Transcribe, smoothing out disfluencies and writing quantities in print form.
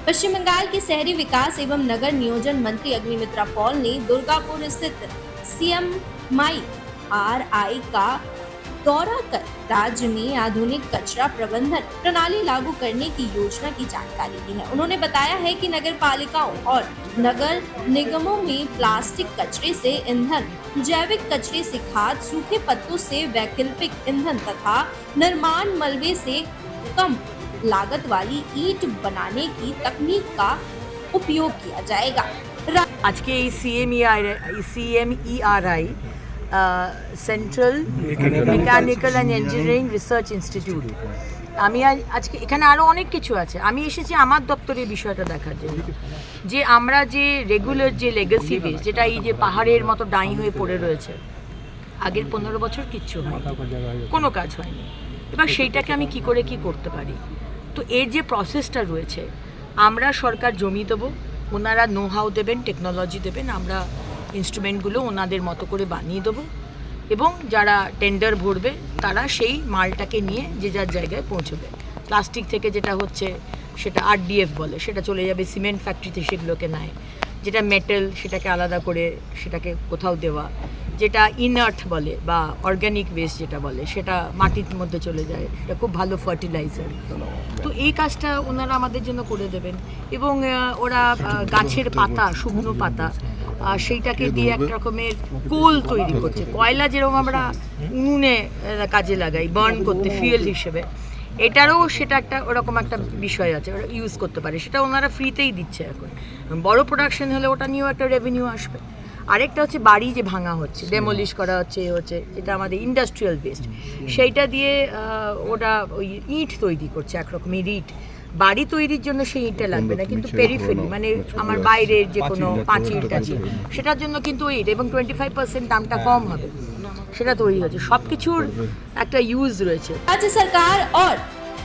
पश्चिम बंगाल के शहरी विकास एवं नगर नियोजन मंत्री अग्निमित्रा पॉल ने दुर्गापुर स्थित CMI RI का दौरा कर राज्य में आधुनिक कचरा प्रबंधन प्रणाली लागू करने की योजना की जानकारी दी है। उन्होंने बताया है कि नगर पालिकाओं और नगर निगमों में प्लास्टिक कचरे से ईंधन, जैविक कचरे से खाद, सूखे पत्तों से वैकल्पिक ईंधन तथा निर्माण मलबे से कम लागत वाली ईंट बनाने की तकनीक का उपयोग किया जाएगा। আজকে এই CMERI central mechanical and engineering research institute, আমি আজকে এখানে আরও অনেক কিছু আছে। আমি এসেছি আমার দপ্তরের বিষয়টা দেখার জন্য, যে আমরা যে রেগুলার যে লেগাসি বেস, যেটা এই যে পাহাড়ের মতো ডাই হয়ে পড়ে রয়েছে, আগের 15 বছর কিচ্ছু হয়নি, কোনো কাজ হয়নি। এবার সেইটাকে আমি কি করে কি করতে পারি, তো এর যে প্রসেসটা রয়েছে, আমরা সরকার জমি দেবো, ওনারা নো হাউ দেবেন, টেকনোলজি দেবেন, আমরা ইনস্ট্রুমেন্টগুলো ওনাদের মতো করে বানিয়ে দেবো এবং যারা টেন্ডার ভরবে তারা সেই মালটাকে নিয়ে যে যার জায়গায় পৌঁছবে। প্লাস্টিক থেকে যেটা হচ্ছে সেটা RDF বলে, সেটা চলে যাবে সিমেন্ট ফ্যাক্টরিতে, সেগুলোকে নেয়। যেটা মেটাল সেটাকে আলাদা করে সেটাকে কোথাও দেওয়া, যেটা ইনার্ট বলে বা অর্গ্যানিক ওয়েস্ট যেটা বলে সেটা মাটির মধ্যে চলে যায়, সেটা খুব ভালো ফার্টিলাইজার। তো এই কাজটা ওনারা আমাদের জন্য করে দেবেন এবং ওরা গাছের পাতা, শুকনো পাতা, সেইটাকে দিয়ে এক রকমের কোল তৈরি করছে। কয়লা যেরকম আমরা উনুনে কাজে লাগাই বার্ন করতে ফিউয়েল হিসেবে, এটারও সেটা একটা ওরকম একটা বিষয় আছে, ওরা ইউজ করতে পারে, সেটা ওনারা ফ্রিতেই দিচ্ছে। এখন বড় প্রোডাকশন হলে ওটা নিয়েও একটা রেভিনিউ আসবে। আরেকটা হচ্ছে বাড়ি যে ভাঙা হচ্ছে, ডেমোলিশ করা হচ্ছে, হচ্ছে যেটা আমাদের ইন্ডাস্ট্রিয়াল ওয়েস্ট, সেইটা দিয়ে ওরা ওই ইট তৈরি করছে, একরকমের ইট। বাড়ি তৈরির জন্য সেই ইটটা লাগবে না, কিন্তু পেরিফেরি মানে আমার বাইরের যে কোনো পাঁচিল টাচিল, সেটার জন্য কিন্তু ইট, এবং 25% দামটা কম হবে, সেটা তৈরি হচ্ছে। সব কিছুর একটা ইউজ রয়েছে। राज्य सरकार और